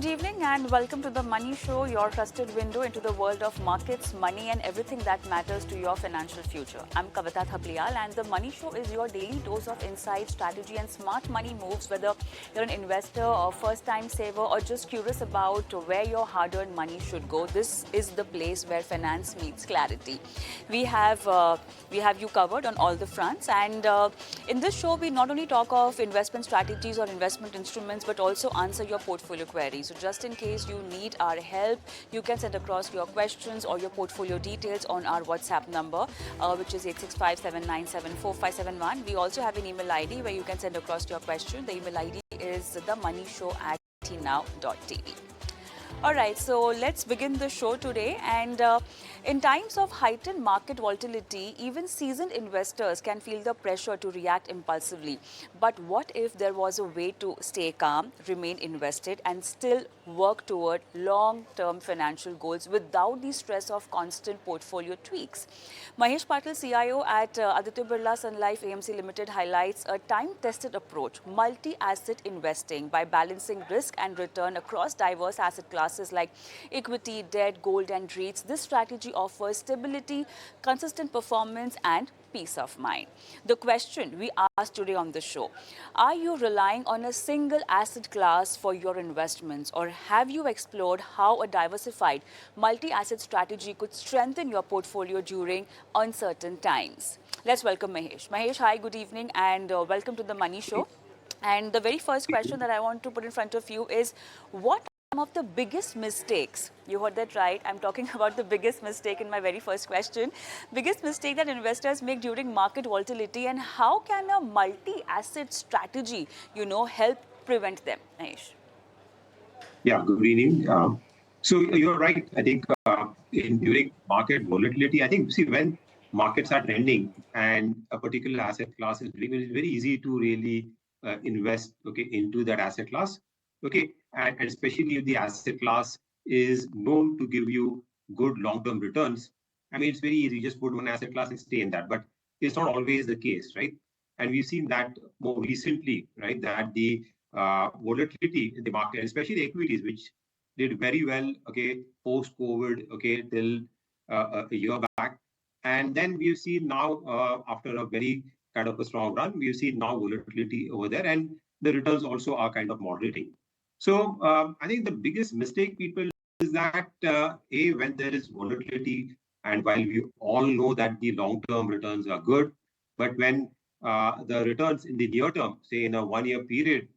Good evening and welcome to the Money Show, your trusted window into the world of markets, money and everything that matters to your financial future. I'm Kavita Thapliyal and the Money Show is your daily dose of insight, strategy and smart money moves, whether you're an investor or first-time saver or just curious about where your hard-earned money should go. This is the place where finance meets clarity. We have you covered on all the fronts, and in this show we not only talk of investment strategies or investment instruments but also answer your portfolio queries. So just in case you need our help, you can send across your questions or your portfolio details on our WhatsApp number, which is 8657974571. We also have an email ID where you can send across your question. The email ID is themoneyshow@tnow.tv. All right, so let's begin the show today. And in times of heightened market volatility, even seasoned investors can feel the pressure to react impulsively. But what if there was a way to stay calm, remain invested, and still work toward long-term financial goals without the stress of constant portfolio tweaks? Mahesh Patil, CIO at Aditya Birla Sun Life AMC Limited, highlights a time-tested approach, multi-asset investing, by balancing risk and return across diverse asset classes like equity, debt, gold and REITs. This strategy offers stability, consistent performance and peace of mind. The question we asked today on the show: are you relying on a single asset class for your investments, or have you explored how a diversified multi-asset strategy could strengthen your portfolio during uncertain times? Let's welcome Mahesh. Mahesh, hi, good evening and welcome to the Money Show. And the very first question that I want to put in front of you is, what some of the biggest mistakes, you heard that right, I'm talking about the biggest mistake in my very first question, biggest mistake that investors make during market volatility, and how can a multi-asset strategy, help prevent them? Mahesh. Yeah, good evening. So you're right. I think during market volatility, I think, see, when markets are trending and a particular asset class is doing, it's very easy to really invest, into that asset class, and especially if the asset class is known to give you good long-term returns. I mean, it's very easy, just put one asset class and stay in that, but it's not always the case, right? And we've seen that more recently, right, that the volatility in the market, especially the equities, which did very well, post-COVID, till a year back. And then we've seen now, after a very kind of a strong run, we've seen now volatility over there, and the returns also are kind of moderating. So I think the biggest mistake people is that, when there is volatility, and while we all know that the long-term returns are good, but when the returns in the near term, say in a one-year period,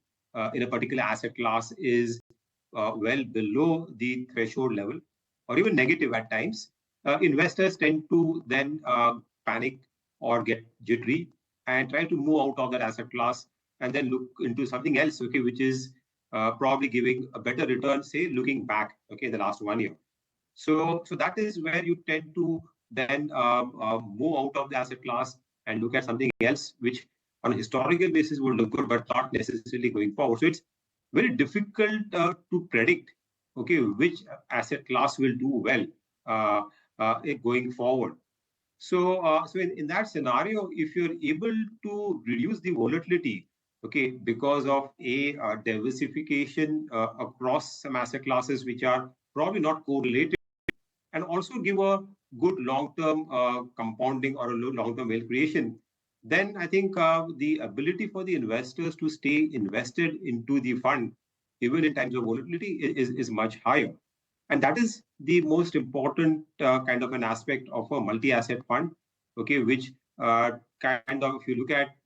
in a particular asset class is well below the threshold level, or even negative at times, investors tend to then panic or get jittery and try to move out of that asset class and then look into something else, which is probably giving a better return, say, looking back, in the last 1 year. So that is where you tend to then move out of the asset class and look at something else, which on a historical basis would look good, but not necessarily going forward. So it's very difficult to predict, which asset class will do well going forward. So, in that scenario, if you're able to reduce the volatility, because of a diversification across some asset classes which are probably not correlated, and also give a good long-term compounding or a long-term wealth creation, then I think the ability for the investors to stay invested into the fund, even in times of volatility, is much higher. And that is the most important kind of an aspect of a multi-asset fund, which kind of, if you look at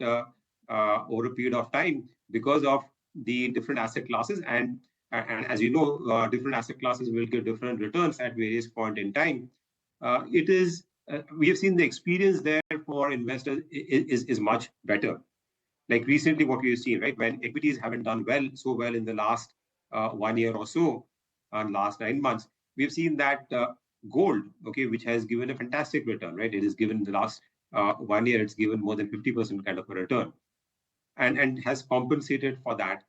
over a period of time, because of the different asset classes, and as you know, different asset classes will give different returns at various point in time. We have seen the experience there for investors is much better. Like recently, what we've seen, right, when equities haven't done so well in the last 1 year or so, and last 9 months, we've seen that gold, which has given a fantastic return, right? It is given the last 1 year, it's given more than 50% kind of a return, and has compensated for that.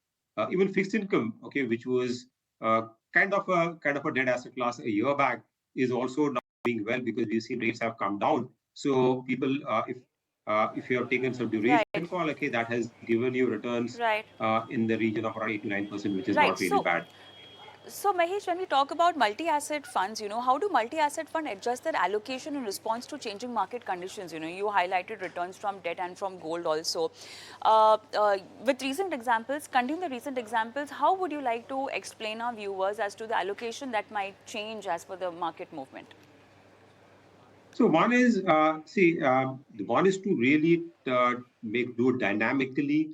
Even fixed income, which was kind of a dead asset class a year back, is also now doing well because we've seen rates have come down. So people, if you have taken some duration call, that has given you returns in the region of around 8 to 9%, which is not really bad. So Mahesh, when we talk about multi-asset funds, how do multi-asset fund adjust their allocation in response to changing market conditions? You highlighted returns from debt and from gold also. With recent examples, continue the recent examples, how would you like to explain our viewers as to the allocation that might change as per the market movement? So one is, the one is to really do dynamically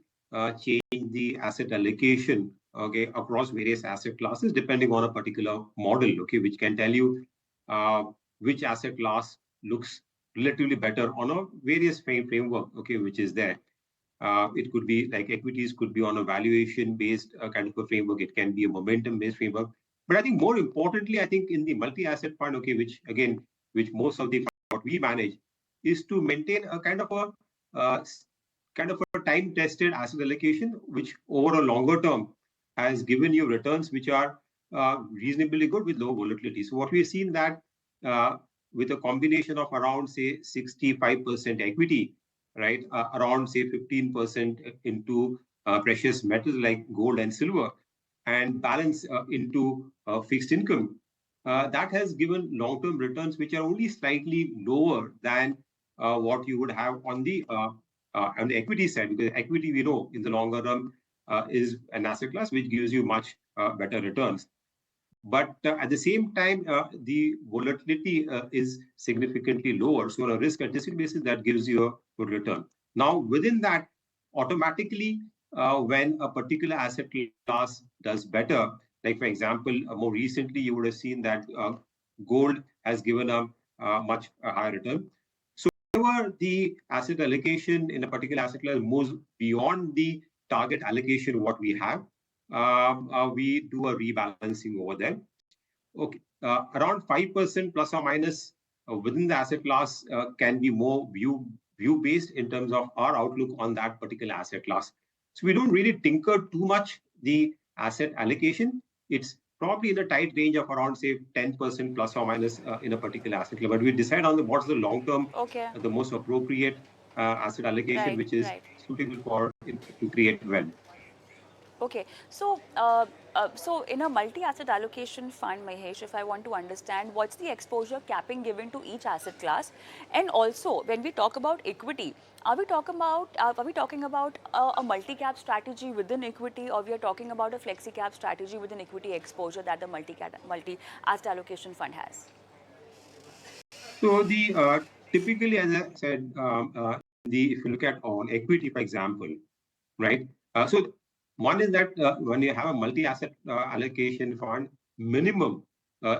change the asset allocation, okay, across various asset classes depending on a particular model, okay, which can tell you uh, which asset class looks relatively better on a various framework, okay, which is there. It could be like equities could be on a valuation based kind of a framework. It can be a momentum based framework. But I think more importantly, I think in the multi-asset fund, okay, which most of the what we manage is to maintain a uh, kind of a time-tested asset allocation, which over a longer term has given you returns which are reasonably good with low volatility. So what we've seen that uh, with a combination of around say 65% equity, right, around say 15% into precious metals like gold and silver, and balance into fixed income, that has given long-term returns which are only slightly lower than what you would have on the equity side, because equity we know in the longer run is an asset class which gives you much better returns. But at the same time, the volatility is significantly lower. So on a risk-adjusted basis, that gives you a good return. Now, within that, automatically, when a particular asset class does better, like for example, more recently, you would have seen that gold has given a much higher return. So whenever the asset allocation in a particular asset class moves beyond the target allocation, what we have, we do a rebalancing over there. Okay, around 5% plus or minus within the asset class can be more view based in terms of our outlook on that particular asset class. So we don't really tinker too much the asset allocation. It's probably in a tight range of around say 10% plus or minus in a particular asset class. But we decide on what's the long term, Okay, the most appropriate asset allocation, right, which is right. suitable for to create wealth. Okay, so in a multi-asset allocation fund, Mahesh, if I want to understand what's the exposure capping given to each asset class, and also when we talk about equity, are we talking about a multi-cap strategy within equity, or we are talking about a flexi-cap strategy within equity exposure that the multi-asset allocation fund has? So the typically, as I said, the if you look at on equity, for example, right? So one is that when you have a multi-asset allocation fund, minimum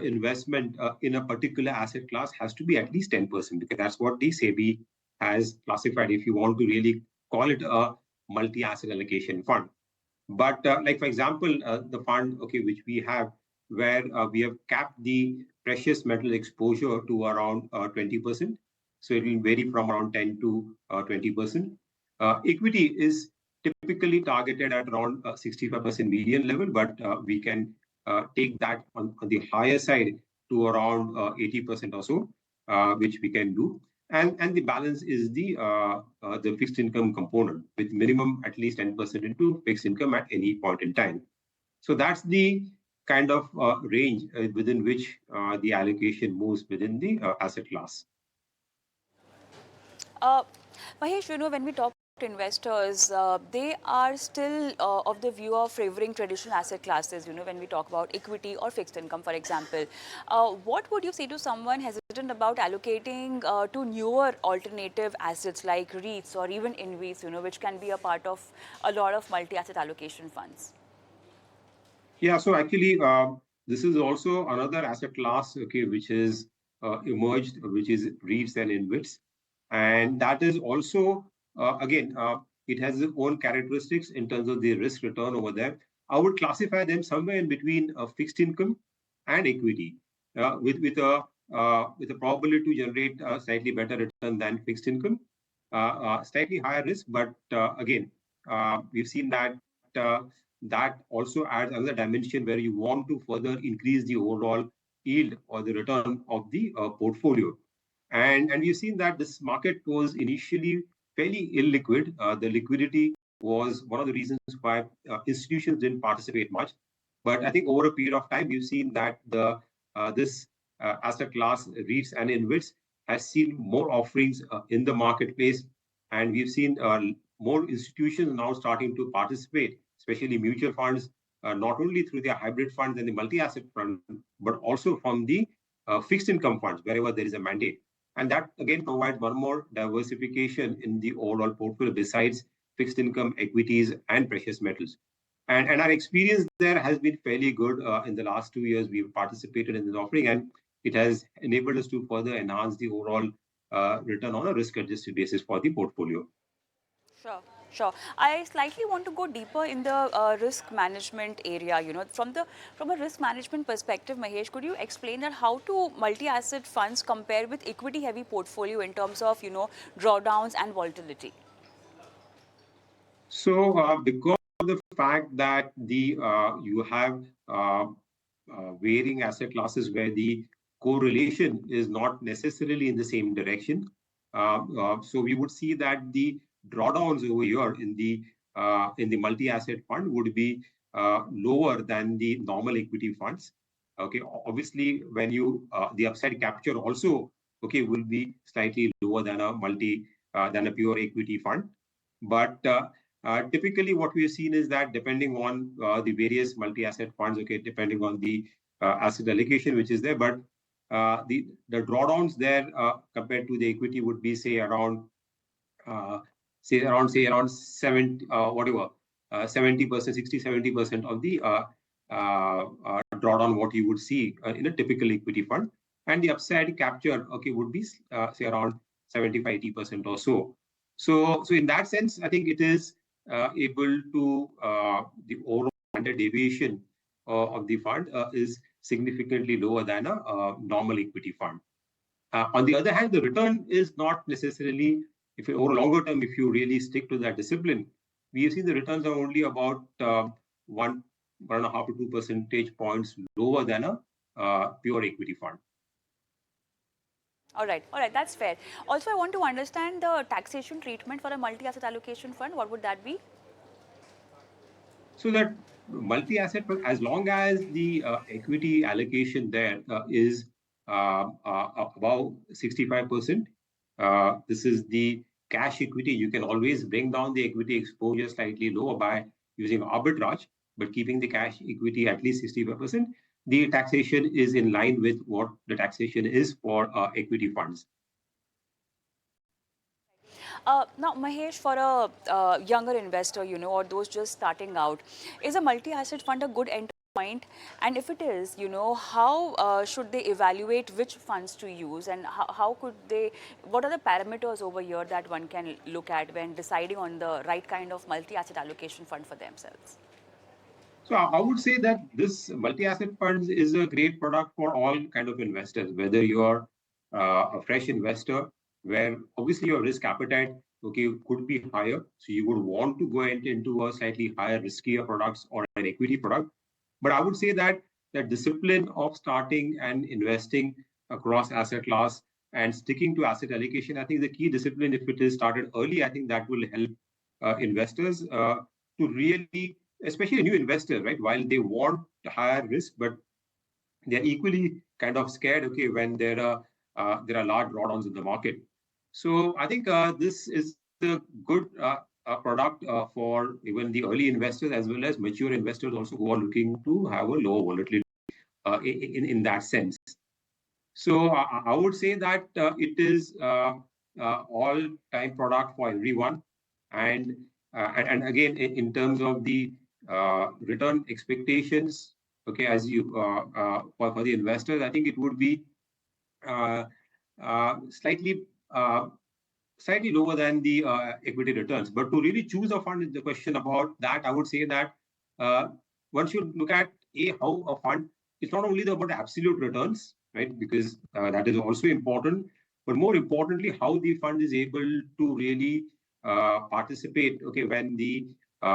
investment in a particular asset class has to be at least 10%, because that's what the SEBI has classified. If you want to really call it a multi-asset allocation fund. But like for example, the fund, okay, which we have, where we have capped the precious metal exposure to around 20%. So it will vary from around 10 to 20%. Equity is typically targeted at around 65% median level, but we can take that on the higher side to around 80% or so, which we can do. And the balance is the fixed income component with minimum at least 10% into fixed income at any point in time. So that's the kind of range within which the allocation moves within the asset class. Uh, Mahesh, when we talk about investors, they are still of the view of favoring traditional asset classes, when we talk about equity or fixed income, for example. What would you say to someone hesitant about allocating to newer alternative assets like REITs or even InvITs, which can be a part of a lot of multi-asset allocation funds? Yeah, so actually, this is also another asset class, okay, which is emerged, which is REITs and InvITs. And that is also, again, it has its own characteristics in terms of the risk return over there. I would classify them somewhere in between fixed income and equity, with a probability to generate a slightly better return than fixed income, slightly higher risk, but again, we've seen that that also adds another dimension where you want to further increase the overall yield or the return of the portfolio. And we've seen that this market was initially fairly illiquid. The liquidity was one of the reasons why institutions didn't participate much. But I think over a period of time, we've seen that this asset class, REITs and InvITs, has seen more offerings in the marketplace, and we've seen more institutions now starting to participate, especially mutual funds, not only through their hybrid funds and the multi-asset fund, but also from the fixed income funds wherever there is a mandate. And that again provides one more diversification in the overall portfolio besides fixed income, equities, and precious metals. And our experience there has been fairly good. In the last 2 years, we've participated in this offering, and it has enabled us to further enhance the overall return on a risk-adjusted basis for the portfolio. Sure, sure. I slightly want to go deeper in the risk management area. From a risk management perspective, Mahesh, could you explain that how do multi-asset funds compare with equity-heavy portfolio in terms of drawdowns and volatility? So, because of the fact that you have varying asset classes where the correlation is not necessarily in the same direction, so we would see that the drawdowns over here in the multi-asset fund would be lower than the normal equity funds. Okay, obviously, when you the upside capture also will be slightly lower than a pure equity fund, but typically, what we have seen is that depending on the various multi-asset funds, depending on the asset allocation which is there, but the drawdowns there compared to the equity would be uh, say around 70 whatever 70%, 60-70% of the drawdown what you would see in a typical equity fund, and the upside capture would be say around 75-80% or so. So in that sense, I think it is able to the overall standard deviation of the fund is significantly lower than a normal equity fund. On the other hand, the return is not necessarily, if you, over a longer term, if you really stick to that discipline, we have seen the returns are only about 1.5 to 2 percentage points lower than a pure equity fund. All right, that's fair. Also, I want to understand the taxation treatment for a multi-asset allocation fund. What would that be? So that multi-asset, as long as the equity allocation there is above 65%, this is the cash equity. You can always bring down the equity exposure slightly lower by using arbitrage, but keeping the cash equity at least 65%. The taxation is in line with what the taxation is for equity funds. Now, Mahesh, for a younger investor, or those just starting out, is a multi-asset fund a good entry point? And if it is, how should they evaluate which funds to use, and how could they? What are the parameters over here that one can look at when deciding on the right kind of multi-asset allocation fund for themselves? So I would say that this multi-asset funds is a great product for all kind of investors, whether you are a fresh investor, where obviously your risk appetite could be higher, so you would want to go into a slightly higher riskier products or an equity product. But I would say that the discipline of starting and investing across asset class and sticking to asset allocation, I think the key discipline, if it is started early, I think that will help investors to really, especially new investors, right? While they want higher risk, but they're equally kind of scared, when there are large drawdowns in the market. So I think this is a good product for even the early investors as well as mature investors also who are looking to have a lower volatility in that sense. So I would say that it is all-time product for everyone, and and again in terms of the return expectations, as you for the investors, I think it would be uh, slightly slightly lower than the equity returns. But to really choose a fund, the question about that, I would say that uh, one should look at how a fund. It's not only about absolute returns, right? Because that is also important, but more importantly, how the fund is able to really participate. When the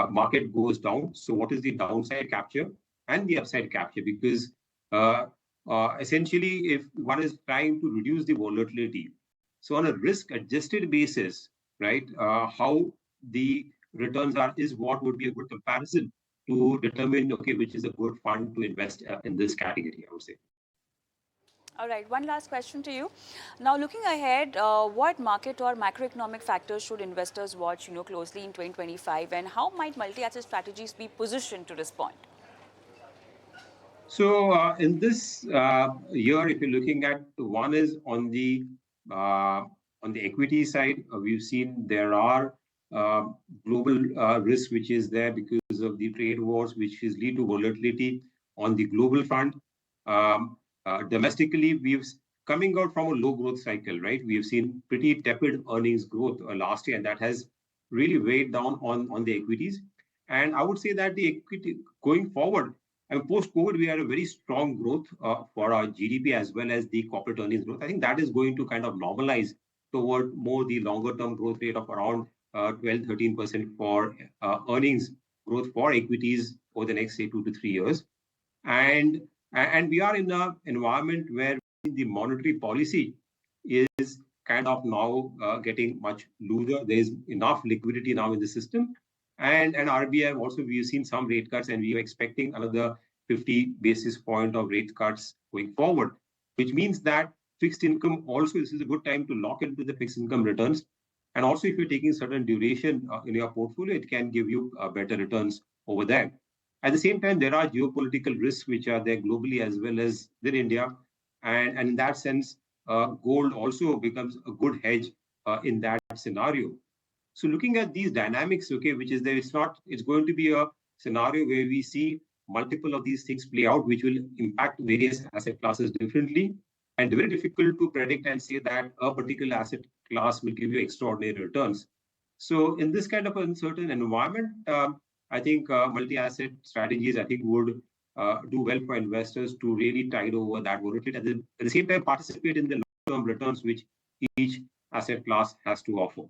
market goes down, so what is the downside capture and the upside capture? Because essentially, if one is trying to reduce the volatility, so on a risk-adjusted basis, right, how the returns are is what would be a good comparison to determine, okay, which is a good fund to invest in this category, I would say. All right, one last question to you. Now, looking ahead, what market or macroeconomic factors should investors watch, closely in 2025, and how might multi-asset strategies be positioned to respond? So in this year, if you're looking at one is uh, on the equity side, we've seen there are uh, global risk which is there because of the trade wars, which is lead to volatility on the global front. Domestically, coming out from a low growth cycle, right? We've seen pretty tepid earnings growth last year, and that has really weighed down on the equities. And I would say that the equity going forward, and post-COVID, we had a very strong growth for our GDP as well as the corporate earnings growth. I think that is going to kind of normalize toward more the longer-term growth rate of around 12, 13% for earnings growth for equities over the next, say, 2 to 3 years. And and we are in an environment where the monetary policy is kind of now getting much looser. There is enough liquidity now in the system, and RBI also we've seen some rate cuts, and we are expecting another 50 basis point of rate cuts going forward, which means that fixed income also this is a good time to lock into the fixed income returns. And also, if you're taking certain duration in your portfolio, it can give you better returns over there. At the same time, there are geopolitical risks which are there globally as well as in India. And in that sense, gold also becomes a good hedge in that scenario. So looking at these dynamics, okay, which is there, it's going to be a scenario where we see multiple of these things play out, which will impact various asset classes differently. And very difficult to predict and say that a particular asset class will give you extraordinary returns. So in this kind of uncertain environment, I think multi-asset strategies, I think, would do well for investors to really tide over that volatility. At the same time, participate in the long-term returns which each asset class has to offer.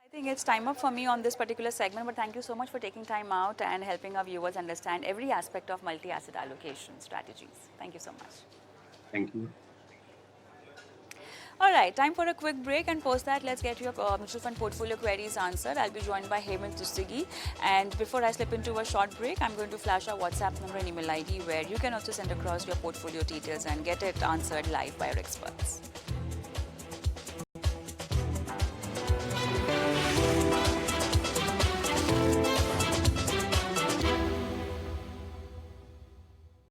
I think it's time up for me on this particular segment, but thank you so much for taking time out and helping our viewers understand every aspect of multi-asset allocation strategies. Thank you so much. Thank you. All right, time for a quick break, and post that, let's get your mutual fund portfolio queries answered. I'll be joined by Hemant Tustigi. And before I slip into a short break, I'm going to flash our WhatsApp number and email ID where you can also send across your portfolio details and get it answered live by our experts.